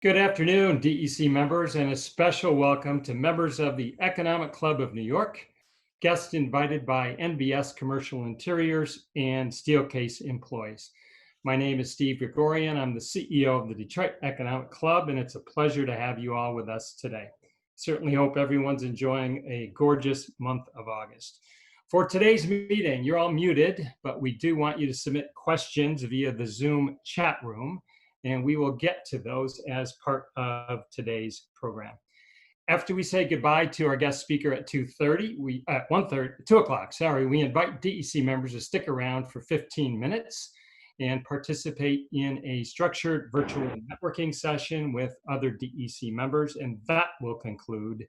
Good afternoon, DEC members, and a special welcome to members of the Economic Club of New York, guests invited by NBS Commercial Interiors and Steelcase employees. My name is Steve Gregorian. I'm the CEO of the Detroit Economic Club, and it's a pleasure to have you all with us today. Certainly hope everyone's enjoying a gorgeous month of August. For today's meeting, you're all muted, but we do want you to submit questions via the Zoom chat room, and we will get to those as part of today's program. After we say goodbye to our guest speaker at 2 o'clock, we invite DEC members to stick around for 15 minutes and participate in a structured virtual networking session with other DEC members, and that will conclude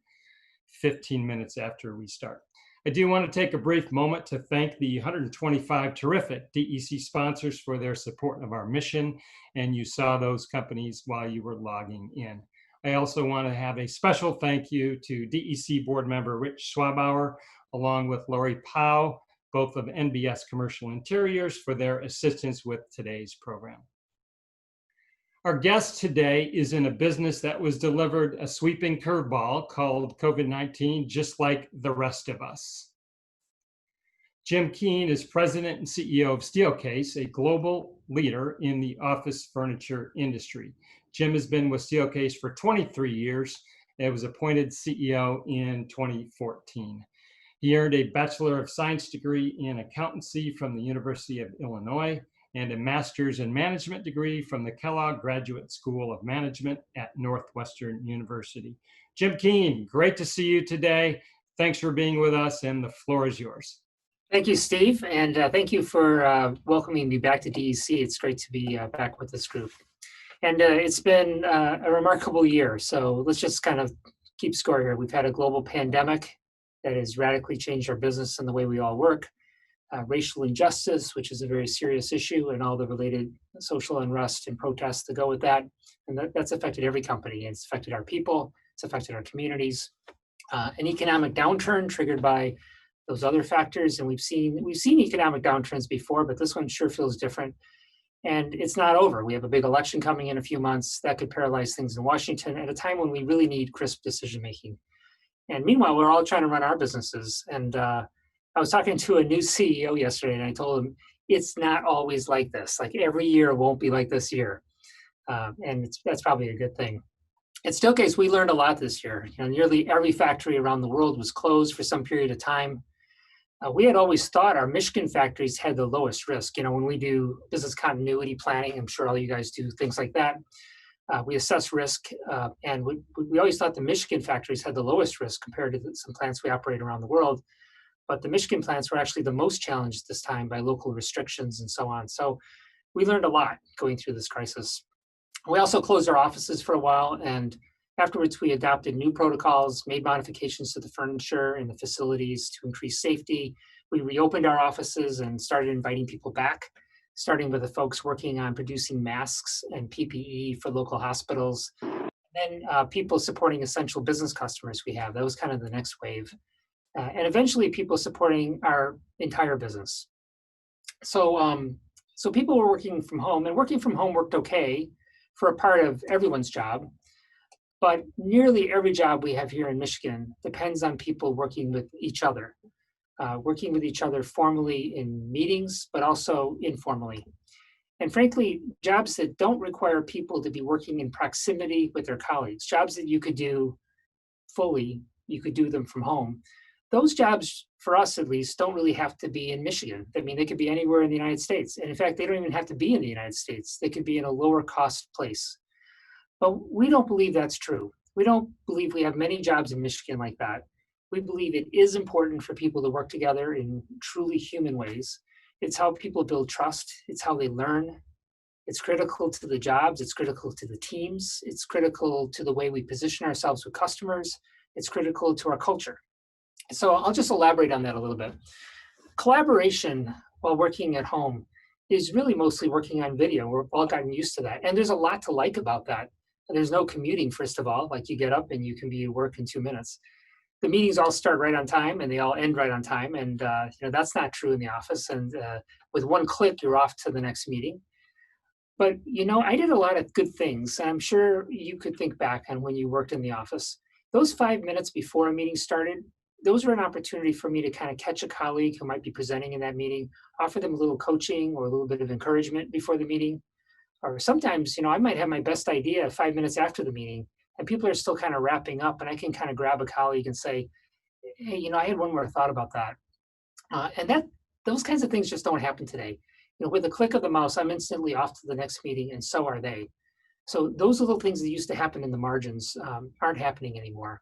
15 minutes after we start. I do want to take a brief moment to thank the 125 terrific DEC sponsors for their support of our mission, and you saw those companies while you were logging in. I also want to have a special thank you to DEC board member Rich Schwabauer, along with Lori Powell, both of NBS Commercial Interiors, for their assistance with today's program. Our guest today is in a business that was delivered a sweeping curveball called COVID-19, just like the rest of us. Jim Keane is president and CEO of Steelcase, a global leader in the office furniture industry. Jim has been with Steelcase for 23 years and was appointed CEO in 2014. He earned a Bachelor of Science degree in accountancy from the University of Illinois and a master's in management degree from the Kellogg Graduate School of Management at Northwestern University. Jim Keane, great to see you today. Thanks for being with us, and the floor is yours. Thank you, Steve, and thank you for welcoming me back to DEC. It's great to be back with this group. And it's been a remarkable year, so let's just kind of keep score here. We've had a global pandemic that has radically changed our business and the way we all work. Racial injustice, which is a very serious issue, and all the related social unrest and protests that go with that. And that's affected every company. It's affected our people. It's affected our communities. An economic downturn triggered by those other factors. And we've seen economic downturns before, but this one sure feels different. And it's not over. We have a big election coming in a few months that could paralyze things in Washington at a time when we really need crisp decision making. And meanwhile, we're all trying to run our businesses. And I was talking to a new CEO yesterday, and I told him it's not always like this. Like every year won't be like this year, and that's probably a good thing. At Steelcase, we learned a lot this year. Nearly every factory around the world was closed for some period of time. We had always thought our Michigan factories had the lowest risk. When we do business continuity planning, I'm sure all you guys do things like that. We assess risk, and we always thought the Michigan factories had the lowest risk compared to some plants we operate around the world. But the Michigan plants were actually the most challenged this time by local restrictions and so on. So we learned a lot going through this crisis. We also closed our offices for a while, and afterwards we adopted new protocols, made modifications to the furniture and the facilities to increase safety. We reopened our offices and started inviting people back, starting with the folks working on producing masks and PPE for local hospitals. And then people supporting essential business customers we have. That was kind of the next wave. And eventually people supporting our entire business. So people were working from home, and working from home worked okay for a part of everyone's job. But nearly every job we have here in Michigan depends on people working with each other formally in meetings, but also informally. And frankly, jobs that don't require people to be working in proximity with their colleagues, jobs that you could do fully, you could do them from home. Those jobs, for us at least, don't really have to be in Michigan. I mean, they could be anywhere in the United States. And in fact, they don't even have to be in the United States. They could be in a lower cost place. But we don't believe that's true. We don't believe we have many jobs in Michigan like that. We believe it is important for people to work together in truly human ways. It's how people build trust. It's how they learn. It's critical to the jobs. It's critical to the teams. It's critical to the way we position ourselves with customers. It's critical to our culture. So I'll just elaborate on that a little bit. Collaboration while working at home is really mostly working on video. We've all gotten used to that. And there's a lot to like about that. There's no commuting, first of all. Like you get up and you can be at work in 2 minutes. The meetings all start right on time and they all end right on time. And that's not true in the office. And with one click, you're off to the next meeting. But, I did a lot of good things. I'm sure you could think back on when you worked in the office. Those 5 minutes before a meeting started, those were an opportunity for me to kind of catch a colleague who might be presenting in that meeting, offer them a little coaching or a little bit of encouragement before the meeting. Or sometimes, I might have my best idea 5 minutes after the meeting and people are still kind of wrapping up and I can kind of grab a colleague and say, hey, I had one more thought about that. And those kinds of things just don't happen today. With a click of the mouse, I'm instantly off to the next meeting, and so are they. So those little things that used to happen in the margins aren't happening anymore.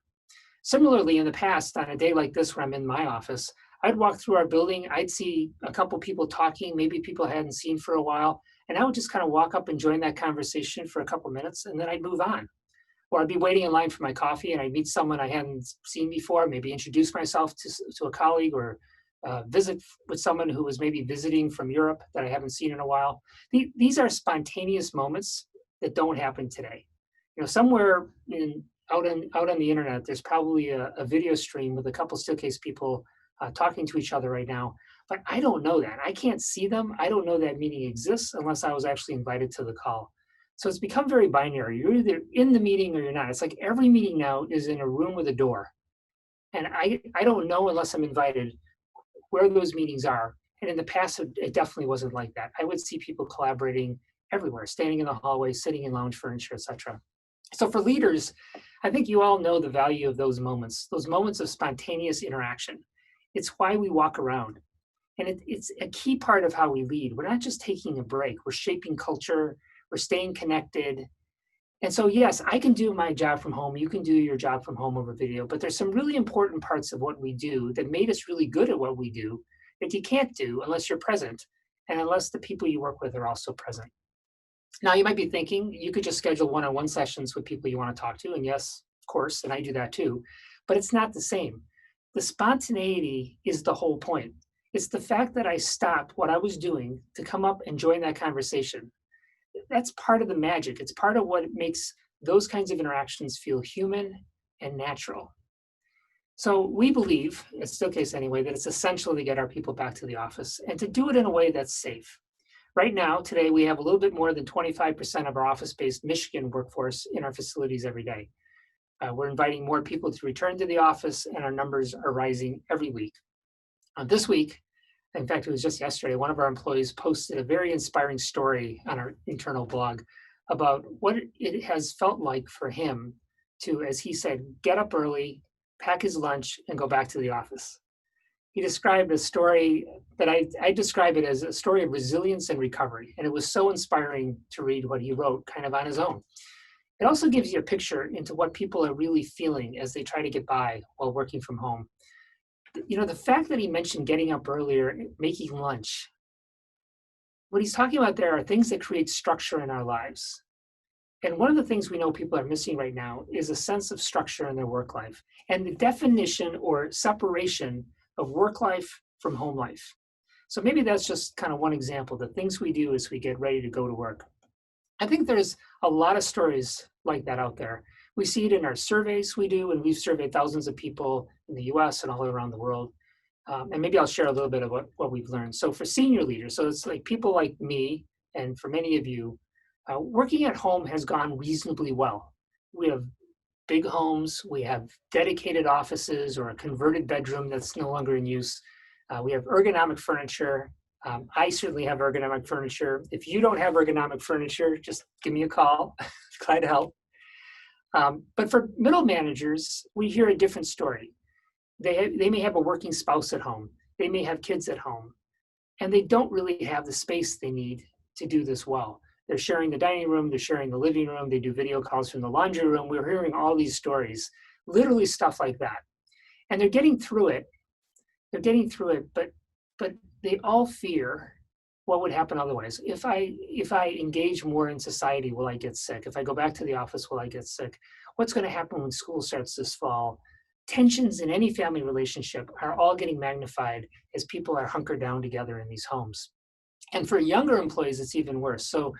Similarly, in the past, on a day like this where I'm in my office, I'd walk through our building, I'd see a couple people talking, maybe people I hadn't seen for a while, and I would just kind of walk up and join that conversation for a couple minutes, and then I'd move on. Or I'd be waiting in line for my coffee, and I'd meet someone I hadn't seen before, maybe introduce myself to a colleague or visit with someone who was maybe visiting from Europe that I haven't seen in a while. These are spontaneous moments that don't happen today. Somewhere out on the internet, there's probably a video stream with a couple Steelcase people talking to each other right now. But I don't know that. I can't see them. I don't know that meeting exists unless I was actually invited to the call. So it's become very binary. You're either in the meeting or you're not. It's like every meeting now is in a room with a door. And I don't know unless I'm invited where those meetings are. And in the past, it definitely wasn't like that. I would see people collaborating everywhere, standing in the hallway, sitting in lounge furniture, etc. So for leaders, I think you all know the value of those moments of spontaneous interaction. It's why we walk around. And it's a key part of how we lead. We're not just taking a break. We're shaping culture. We're staying connected. And so, yes, I can do my job from home. You can do your job from home over video, but there's some really important parts of what we do that made us really good at what we do that you can't do unless you're present and unless the people you work with are also present. Now, you might be thinking you could just schedule one-on-one sessions with people you want to talk to. And yes, of course, and I do that too, but it's not the same. The spontaneity is the whole point. It's the fact that I stopped what I was doing to come up and join that conversation. That's part of the magic. It's part of what makes those kinds of interactions feel human and natural. So we believe, at Steelcase anyway, that it's essential to get our people back to the office and to do it in a way that's safe. Right now, today, we have a little bit more than 25% of our office-based Michigan workforce in our facilities every day. We're inviting more people to return to the office, and our numbers are rising every week. This week, in fact, it was just yesterday, one of our employees posted a very inspiring story on our internal blog about what it has felt like for him to, as he said, get up early, pack his lunch, and go back to the office. He described a story that I describe it as a story of resilience and recovery. And it was so inspiring to read what he wrote kind of on his own. It also gives you a picture into what people are really feeling as they try to get by while working from home. The fact that he mentioned getting up earlier, making lunch, what he's talking about there are things that create structure in our lives. And one of the things we know people are missing right now is a sense of structure in their work life and the definition or separation of work life from home life. So maybe that's just kind of one example, the things we do as we get ready to go to work. I think there's a lot of stories like that out there. We see it in our surveys we do, and we've surveyed thousands of people in the US and all around the world. And maybe I'll share a little bit of what we've learned. So for senior leaders, so it's like people like me, and for many of you, working at home has gone reasonably well. We have big homes, we have dedicated offices or a converted bedroom that's no longer in use. We have ergonomic furniture. I certainly have ergonomic furniture. If you don't have ergonomic furniture, just give me a call. Glad to help. But for middle managers, we hear a different story. They may have a working spouse at home. They may have kids at home. And they don't really have the space they need to do this well. They're sharing the dining room, they're sharing the living room, they do video calls from the laundry room. We're hearing all these stories, literally stuff like that. And they're getting through it. But they all fear what would happen otherwise. If I engage more in society, will I get sick? If I go back to the office, will I get sick? What's going to happen when school starts this fall? Tensions in any family relationship are all getting magnified as people are hunkered down together in these homes. And for younger employees, it's even worse. So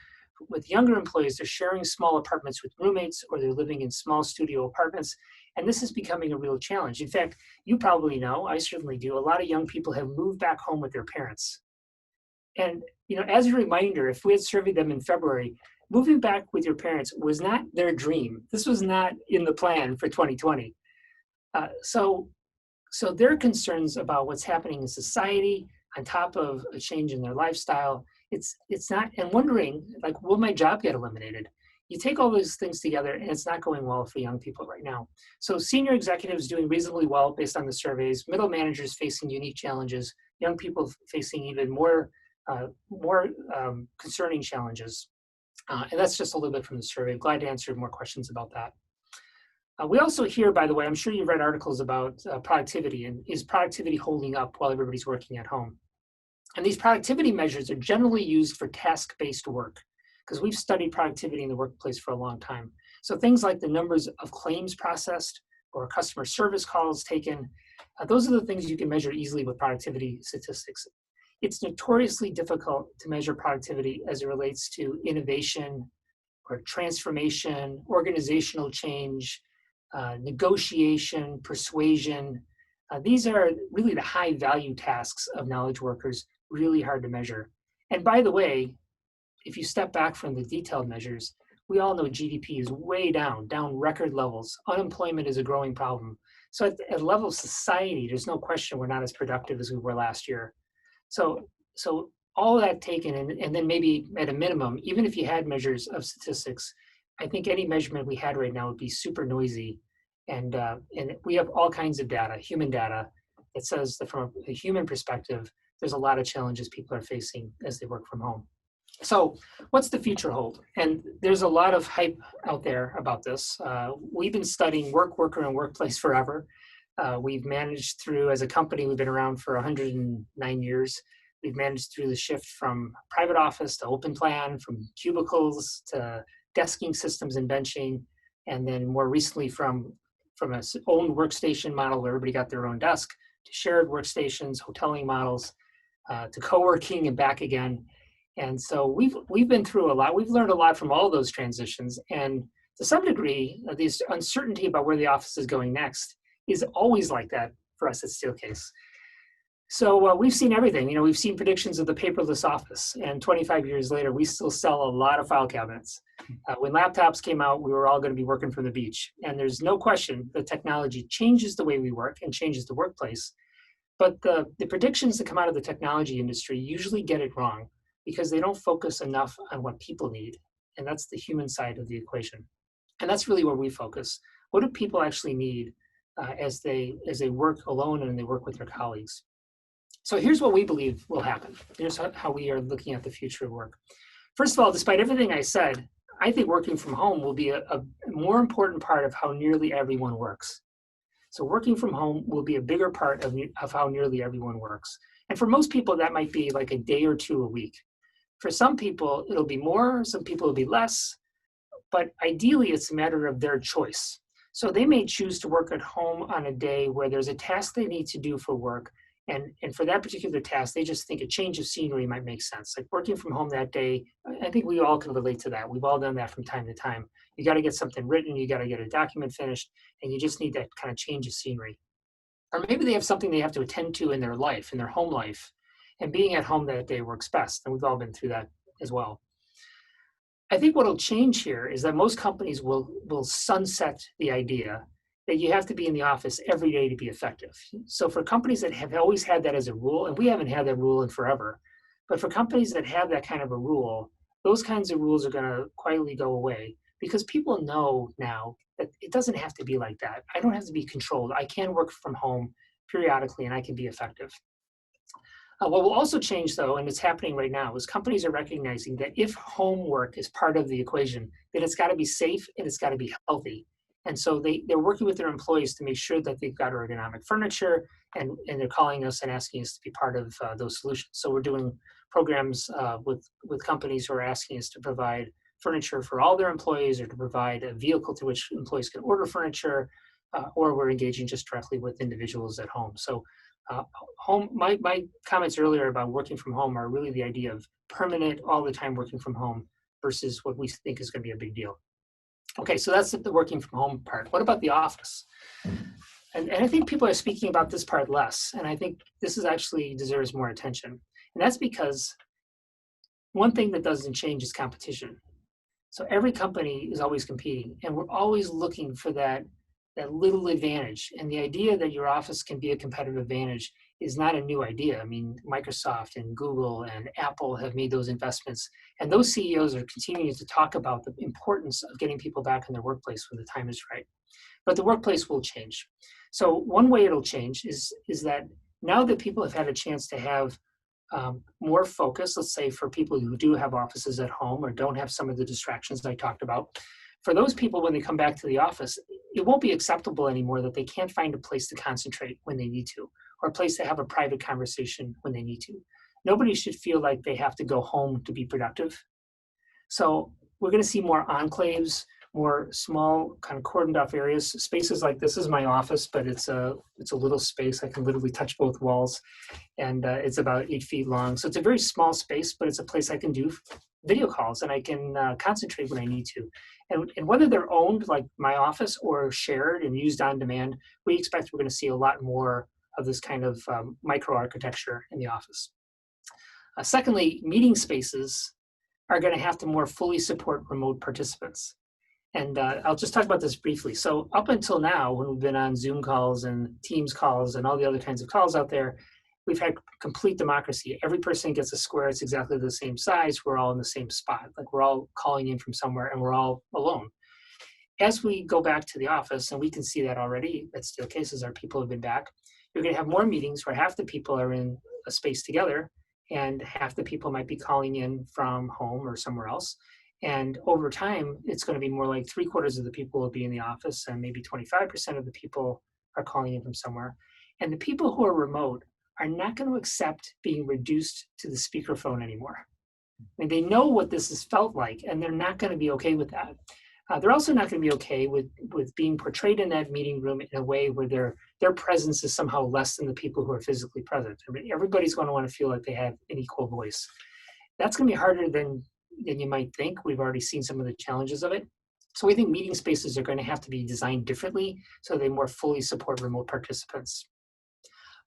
with younger employees, they're sharing small apartments with roommates, or they're living in small studio apartments. And this is becoming a real challenge. In fact, you probably know, I certainly do, a lot of young people have moved back home with their parents. And, as a reminder, if we had surveyed them in February, moving back with your parents was not their dream. This was not in the plan for 2020. So their concerns about what's happening in society on top of a change in their lifestyle, it's not, and wondering, like, will my job get eliminated? You take all those things together and it's not going well for young people right now. So senior executives doing reasonably well based on the surveys, middle managers facing unique challenges, young people facing even more concerning challenges. And that's just a little bit from the survey. I'm glad to answer more questions about that. We also hear, by the way, I'm sure you've read articles about productivity, and is productivity holding up while everybody's working at home? And these productivity measures are generally used for task-based work, because we've studied productivity in the workplace for a long time. So things like the numbers of claims processed or customer service calls taken, those are the things you can measure easily with productivity statistics. It's notoriously difficult to measure productivity as it relates to innovation or transformation, organizational change, negotiation, persuasion. These are really the high value tasks of knowledge workers, really hard to measure. And by the way, if you step back from the detailed measures, we all know GDP is way down record levels. Unemployment is a growing problem. So at the level of society, there's no question we're not as productive as we were last year. So all that taken, and then maybe at a minimum, even if you had measures of statistics, I think any measurement we had right now would be super noisy. And we have all kinds of data, human data, that says that from a human perspective, there's a lot of challenges people are facing as they work from home. So what's the future hold? And there's a lot of hype out there about this. We've been studying work, worker, and workplace forever. We've managed through, as a company, we've been around for 109 years. We've managed through the shift from private office to open plan, from cubicles to desking systems and benching, and then more recently from an own workstation model where everybody got their own desk, to shared workstations, hoteling models, to co-working and back again. And so we've been through a lot. We've learned a lot from all those transitions. And to some degree, this uncertainty about where the office is going next is always like that for us at Steelcase. So we've seen everything. We've seen predictions of the paperless office, and 25 years later, we still sell a lot of file cabinets. When laptops came out, we were all going to be working from the beach. And there's no question that technology changes the way we work and changes the workplace. But the predictions that come out of the technology industry usually get it wrong because they don't focus enough on what people need. And that's the human side of the equation. And that's really where we focus. What do people actually need as they work alone and they work with their colleagues? So here's what we believe will happen. Here's how we are looking at the future of work. First of all, despite everything I said, I think working from home will be a more important part of how nearly everyone works. So working from home will be a bigger part of how nearly everyone works. And for most people, that might be like a day or two a week. For some people, it'll be more, some people will be less, but ideally it's a matter of their choice. So they may choose to work at home on a day where there's a task they need to do for work. And for that particular task, they just think a change of scenery might make sense. Like working from home that day, I think we all can relate to that. We've all done that from time to time. You got to get something written, you got to get a document finished, and you just need that kind of change of scenery. Or maybe they have something they have to attend to in their life, in their home life, and being at home that day works best. And we've all been through that as well. I think what'll change here is that most companies will sunset the idea that you have to be in the office every day to be effective. So for companies that have always had that as a rule, and we haven't had that rule in forever, but for companies that have that kind of a rule, those kinds of rules are going to quietly go away because people know now that it doesn't have to be like that. I don't have to be controlled. I can work from home periodically and I can be effective. What will also change, though, and it's happening right now, is companies are recognizing that if homework is part of the equation, then it's got to be safe and it's got to be healthy. And so they're working with their employees to make sure that they've got ergonomic furniture, and they're calling us and asking us to be part of those solutions. So we're doing programs with companies who are asking us to provide furniture for all their employees, or to provide a vehicle to which employees can order furniture, or we're engaging just directly with individuals at home. So my comments earlier about working from home are really the idea of permanent, all the time working from home versus what we think is going to be a big deal. Okay, so that's the working from home part. What about the office? And I think people are speaking about this part less, and I think this is actually deserves more attention. And that's because One thing that doesn't change is competition. So every company is always competing, and we're always looking for that little advantage. And the idea that your office can be a competitive advantage is not a new idea. I mean, Microsoft and Google and Apple have made those investments, and those CEOs are continuing to talk about the importance of getting people back in their workplace when the time is right. But the workplace will change. So one way it'll change is that now that people have had a chance to have more focus, let's say for people who do have offices at home or don't have some of the distractions I talked about, for those people, when they come back to the office, it won't be acceptable anymore that they can't find a place to concentrate when they need to, or a place to have a private conversation when they need to. Nobody should feel like they have to go home to be productive. So we're going to see more enclaves, more small kind of cordoned off areas. Spaces like this is my office, but it's a little space. I can literally touch both walls, and it's about 8 feet long. So it's a very small space, but it's a place I can do video calls, and I can concentrate when I need to. And whether they're owned like my office or shared and used on demand, we expect we're going to see a lot more of this kind of micro architecture in the office. Secondly, meeting spaces are going to have to more fully support remote participants. And I'll just talk about this briefly. So up until now, when we've been on Zoom calls and Teams calls and all the other kinds of calls out there, we've had complete democracy. Every person gets a square. It's exactly the same size. We're all in the same spot. Like we're all calling in from somewhere and we're all alone. As we go back to the office, and we can see that already at Steelcase as our people have been back, you're going to have more meetings where half the people are in a space together and half the people might be calling in from home or somewhere else. And over time, it's going to be more like 3/4 of the people will be in the office and maybe 25% of the people are calling in from somewhere. And the people who are remote are not going to accept being reduced to the speakerphone anymore. I mean, they know what this has felt like, and they're not going to be okay with that. They're also not going to be okay with being portrayed in that meeting room in a way where their presence is somehow less than the people who are physically present. I mean, everybody's going to want to feel like they have an equal voice. That's going to be harder than you might think. We've already seen some of the challenges of it. So we think meeting spaces are going to have to be designed differently so they more fully support remote participants.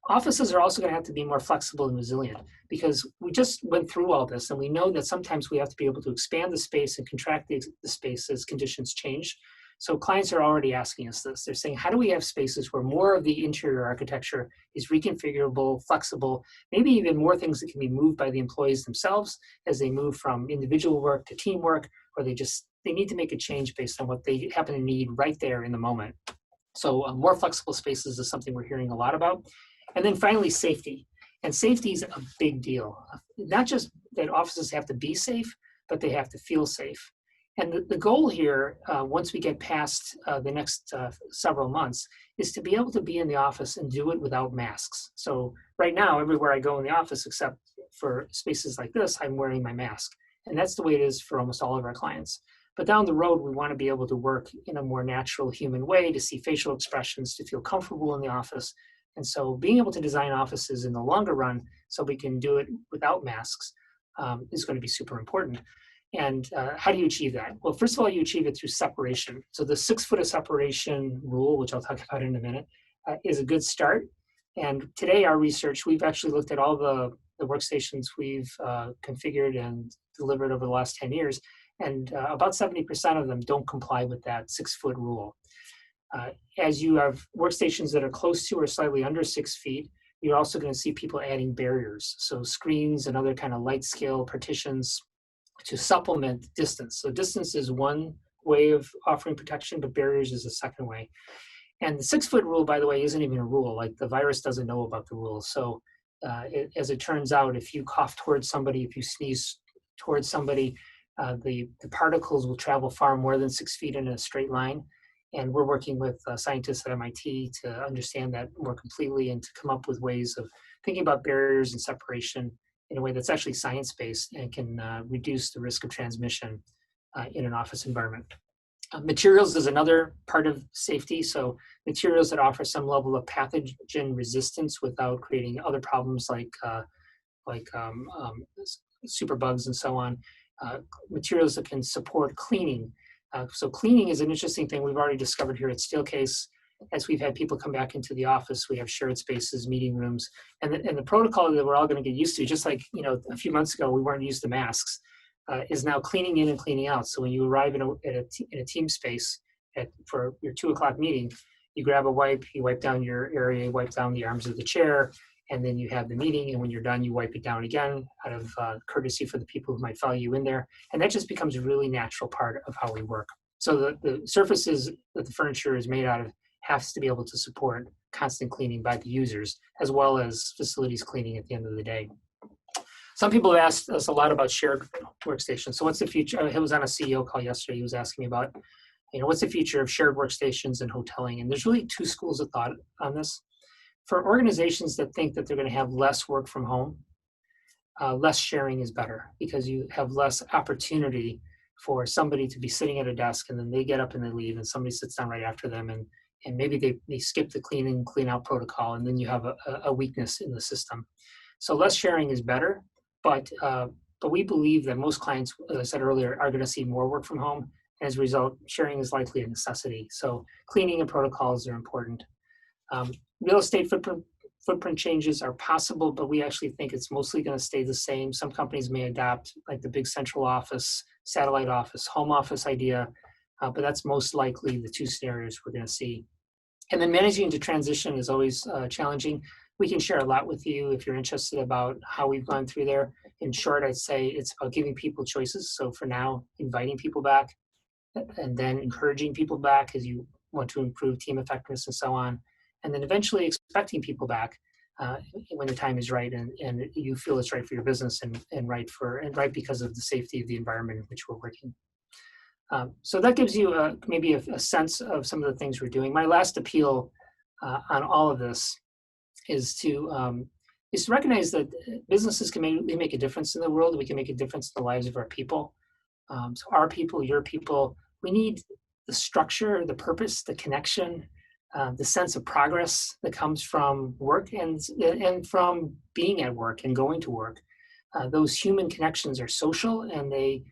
Offices are also going to have to be more flexible and resilient because we just went through all this and we know that sometimes we have to be able to expand the space and contract the space as conditions change. So clients are already asking us this. They're saying, how do we have spaces where more of the interior architecture is reconfigurable, flexible, maybe even more things that can be moved by the employees themselves as they move from individual work to teamwork, or they need to make a change based on what they happen to need right there in the moment. So more flexible spaces is something we're hearing a lot about. And then finally, safety. And safety is a big deal. Not just that offices have to be safe, but they have to feel safe. And the goal here, once we get past the next several months, is to be able to be in the office and do it without masks. So right now, everywhere I go in the office, except for spaces like this, I'm wearing my mask. And that's the way it is for almost all of our clients. But down the road, we want to be able to work in a more natural human way, to see facial expressions, to feel comfortable in the office. And so being able to design offices in the longer run so we can do it without masks is going to be super important. And how do you achieve that? Well, first of all, you achieve it through separation. So the 6 foot of separation rule, which I'll talk about in a minute, is a good start. And today, our research, we've actually looked at all the workstations we've configured and delivered over the last 10 years, and about 70% of them don't comply with that 6 foot rule. As you have workstations that are close to or slightly under 6 feet, you're also going to see people adding barriers. So screens and other kind of light scale partitions to supplement distance. So distance is one way of offering protection, but barriers is a second way. And the 6 foot rule, by the way, isn't even a rule. Like the virus doesn't know about the rule. So as it turns out, if you cough towards somebody, if you sneeze towards somebody, the particles will travel far more than 6 feet in a straight line. And we're working with scientists at MIT to understand that more completely and to come up with ways of thinking about barriers and separation in a way that's actually science-based and can reduce the risk of transmission in an office environment. Materials is another part of safety. So materials that offer some level of pathogen resistance without creating other problems like superbugs and so on. Materials that can support cleaning. So cleaning is an interesting thing we've already discovered here at Steelcase. as we've had people come back into the office, we have shared spaces, meeting rooms, and the protocol that we're all going to get used to, just like, a few months ago, we weren't used to masks, is now cleaning in and cleaning out. So when you arrive in a team space for your 2:00 meeting, you grab a wipe, you wipe down your area, wipe down the arms of the chair, and then you have the meeting. And when you're done, you wipe it down again out of courtesy for the people who might follow you in there. And that just becomes a really natural part of how we work. So the surfaces that the furniture is made out of has to be able to support constant cleaning by the users, as well as facilities cleaning at the end of the day. Some people have asked us a lot about shared workstations. So what's the future? I was on a CEO call yesterday. He was asking me about, what's the future of shared workstations and hoteling? And there's really two schools of thought on this. For organizations that think that they're going to have less work from home, less sharing is better, because you have less opportunity for somebody to be sitting at a desk and then they get up and they leave and somebody sits down right after them, and maybe they skip the clean out protocol, and then you have a weakness in the system. So less sharing is better, but we believe that most clients, as I said earlier, are going to see more work from home. As a result, sharing is likely a necessity. So cleaning and protocols are important. Real estate footprint changes are possible, but we actually think it's mostly going to stay the same. Some companies may adopt like the big central office, satellite office, home office idea, but that's most likely the two scenarios we're going to see. And then managing to transition is always challenging. We can share a lot with you if you're interested about how we've gone through there. In short, I'd say it's about giving people choices. So for now, inviting people back, and then encouraging people back as you want to improve team effectiveness and so on. And then eventually expecting people back when the time is right and you feel it's right for your business and right because of the safety of the environment in which we're working. So that gives you maybe a sense of some of the things we're doing. My last appeal on all of this is to recognize that businesses can make a difference in the world. We can make a difference in the lives of our people. So our people, your people, we need the structure, the purpose, the connection, the sense of progress that comes from work and from being at work and going to work. Those human connections are social, and they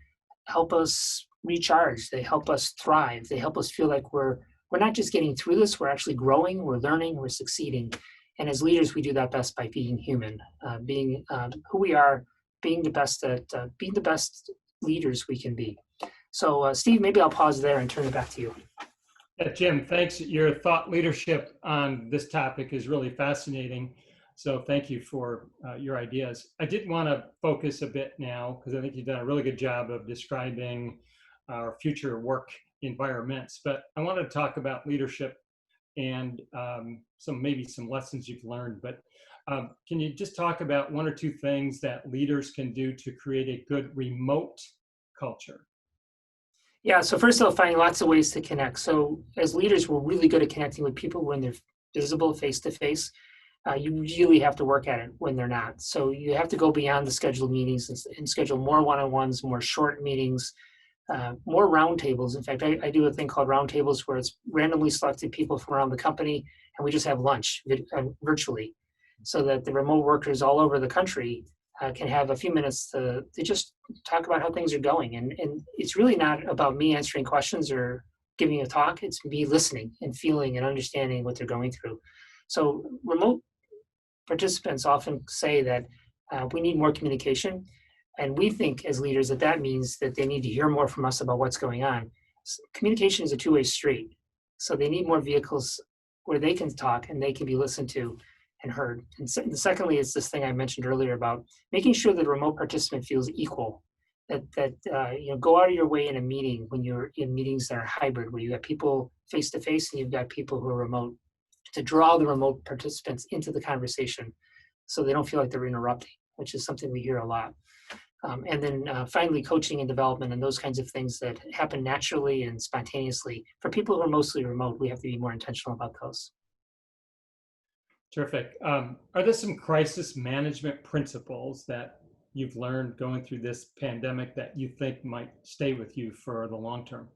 help us recharge. They help us thrive. They help us feel like we're not just getting through this, we're actually growing, we're learning, we're succeeding. And as leaders, we do that best by being human, being who we are, being the best leaders we can be. So Steve, maybe I'll pause there and turn it back to you. Yeah, Jim, thanks. Your thought leadership on this topic is really fascinating. So thank you for your ideas. I did want to focus a bit now, because I think you've done a really good job of describing our future work environments, but I want to talk about leadership and maybe some lessons you've learned. But can you just talk about one or two things that leaders can do to create a good remote culture? Yeah, so first of all, finding lots of ways to connect. So as leaders, we're really good at connecting with people when they're visible face-to-face. You really have to work at it when they're not. So you have to go beyond the scheduled meetings and schedule more one-on-ones, more short meetings, more roundtables. In fact, I do a thing called roundtables where it's randomly selected people from around the company, and we just have lunch virtually, so that the remote workers all over the country can have a few minutes to just talk about how things are going. And it's really not about me answering questions or giving a talk. It's me listening and feeling and understanding what they're going through. So remote participants often say that we need more communication. And we think as leaders that means that they need to hear more from us about what's going on. Communication is a two-way street. So they need more vehicles where they can talk and they can be listened to and heard. And secondly, it's this thing I mentioned earlier about making sure that a remote participant feels equal. That go out of your way in a meeting when you're in meetings that are hybrid, where you have people face to face and you've got people who are remote, to draw the remote participants into the conversation so they don't feel like they're interrupting, which is something we hear a lot. And then finally, coaching and development and those kinds of things that happen naturally and spontaneously. For people who are mostly remote, we have to be more intentional about those. Terrific. Are there some crisis management principles that you've learned going through this pandemic that you think might stay with you for the long term?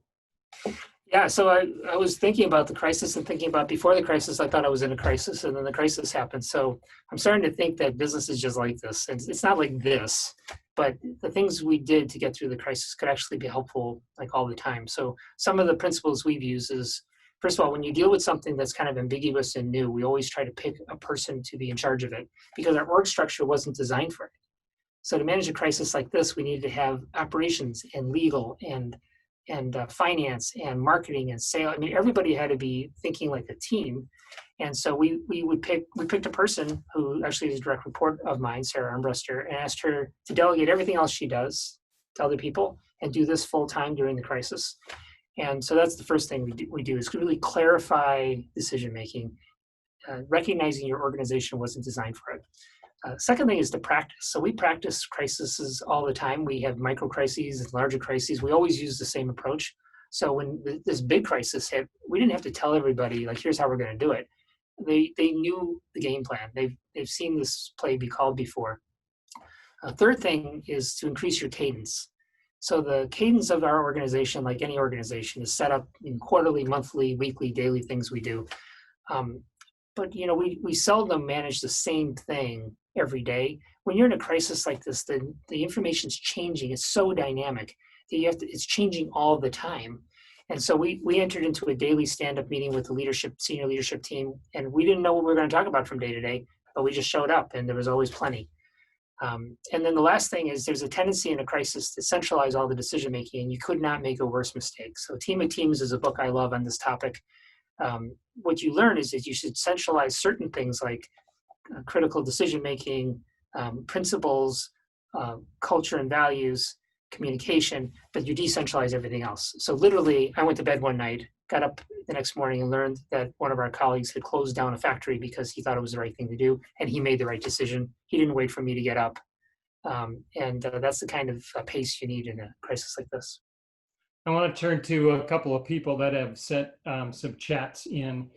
Yeah, so I was thinking about the crisis and thinking about before the crisis, I thought I was in a crisis, and then the crisis happened. So I'm starting to think that business is just like this. And it's not like this, but the things we did to get through the crisis could actually be helpful like all the time. So some of the principles we've used is first of all, when you deal with something that's kind of ambiguous and new, we always try to pick a person to be in charge of it because our org structure wasn't designed for it. So to manage a crisis like this, we needed to have operations and legal and finance and marketing and sales. I mean, everybody had to be thinking like a team. And so we picked a person who actually is a direct report of mine, Sarah Armbruster, and asked her to delegate everything else she does to other people and do this full time during the crisis. And so that's the first thing we do is really clarify decision making, recognizing your organization wasn't designed for it. Second thing is to practice. So we practice crises all the time. We have micro crises and larger crises. We always use the same approach. So when this big crisis hit, we didn't have to tell everybody, like, here's how we're going to do it. They knew the game plan. They've seen this play be called before. Third thing is to increase your cadence. So the cadence of our organization, like any organization, is set up in quarterly, monthly, weekly, daily things we do. But we seldom manage the same thing every day. When you're in a crisis like this, the information's changing. It's so dynamic that it's changing all the time. And so we entered into a daily stand-up meeting with the senior leadership team, and we didn't know what we were going to talk about from day to day, but we just showed up, and there was always plenty. And then the last thing is there's a tendency in a crisis to centralize all the decision making, and you could not make a worse mistake. So Team of Teams is a book I love on this topic. What you learn is that you should centralize certain things like critical decision making, principles, culture and values, communication, but you decentralize everything else. So literally, I went to bed one night, got up the next morning and learned that one of our colleagues had closed down a factory because he thought it was the right thing to do, and he made the right decision. He didn't wait for me to get up. And that's the kind of pace you need in a crisis like this. I want to turn to a couple of people that have sent some chats in.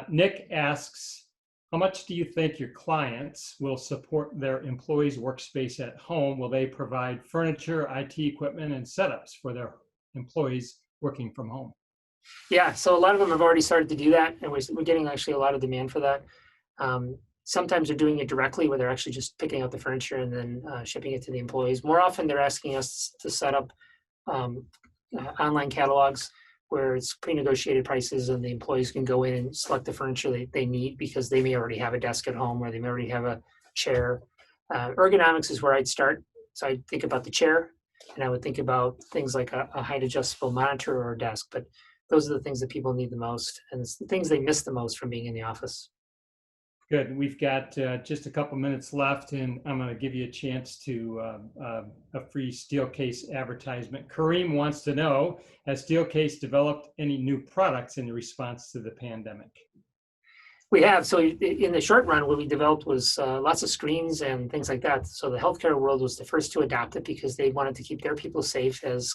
Nick asks, how much do you think your clients will support their employees' workspace at home? Will they provide furniture, IT equipment, and setups for their employees working from home? Yeah, so a lot of them have already started to do that, and we're getting actually a lot of demand for that. Sometimes they're doing it directly, where they're actually just picking out the furniture and then shipping it to the employees. More often, they're asking us to set up online catalogs where it's pre-negotiated prices and the employees can go in and select the furniture they need because they may already have a desk at home or they may already have a chair. Ergonomics is where I'd start. So I'd think about the chair, and I would think about things like a height adjustable monitor or a desk. But those are the things that people need the most, and it's the things they miss the most from being in the office. Good. We've got just a couple minutes left, and I'm going to give you a chance to a free Steelcase advertisement. Kareem wants to know, has Steelcase developed any new products in response to the pandemic? We have. So in the short run, what we developed was lots of screens and things like that. So the healthcare world was the first to adopt it because they wanted to keep their people safe as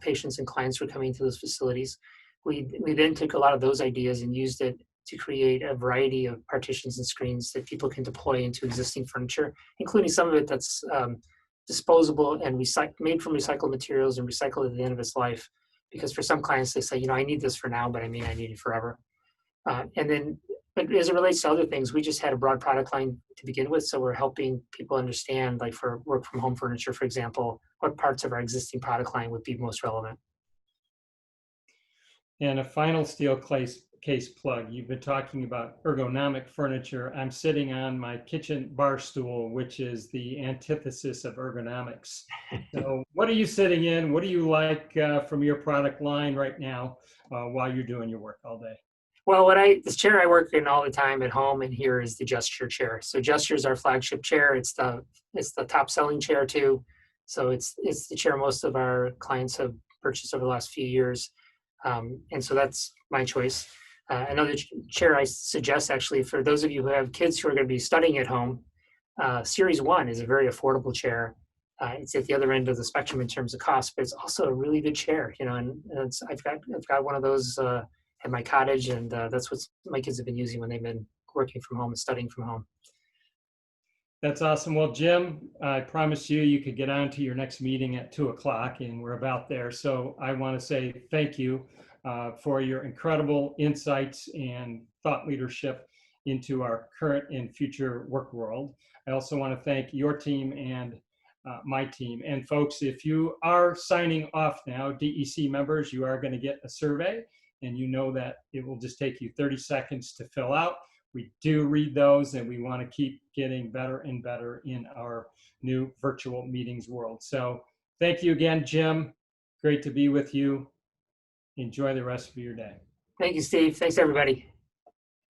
patients and clients were coming to those facilities. We then took a lot of those ideas and used it to create a variety of partitions and screens that people can deploy into existing furniture, including some of it that's disposable and made from recycled materials and recycled at the end of its life. Because for some clients, they say, I need this for now, but I mean, I need it forever. But as it relates to other things, we just had a broad product line to begin with. So we're helping people understand, like for work from home furniture, for example, what parts of our existing product line would be most relevant. And a final Steelcase plug. You've been talking about ergonomic furniture. I'm sitting on my kitchen bar stool, which is the antithesis of ergonomics. So what are you sitting in? What do you like from your product line right now while you're doing your work all day? Well, this chair I work in all the time at home and here is the Gesture chair. So Gesture is our flagship chair. It's the top selling chair too. So it's the chair most of our clients have purchased over the last few years. And so that's my choice. Another chair I suggest, actually, for those of you who have kids who are going to be studying at home, Series 1 is a very affordable chair. It's at the other end of the spectrum in terms of cost, but it's also a really good chair. And I've got one of those at my cottage, and that's what my kids have been using when they've been working from home and studying from home. That's awesome. Well, Jim, I promised you could get on to your next meeting at 2:00, and we're about there. So I want to say thank you for your incredible insights and thought leadership into our current and future work world. I also want to thank your team and my team. And folks, if you are signing off now, DEC members, you are going to get a survey. and you know that it will just take you 30 seconds to fill out. We do read those, and we want to keep getting better and better in our new virtual meetings world. So thank you again, Jim. Great to be with you. Enjoy the rest of your day. Thank you, Steve. Thanks, everybody.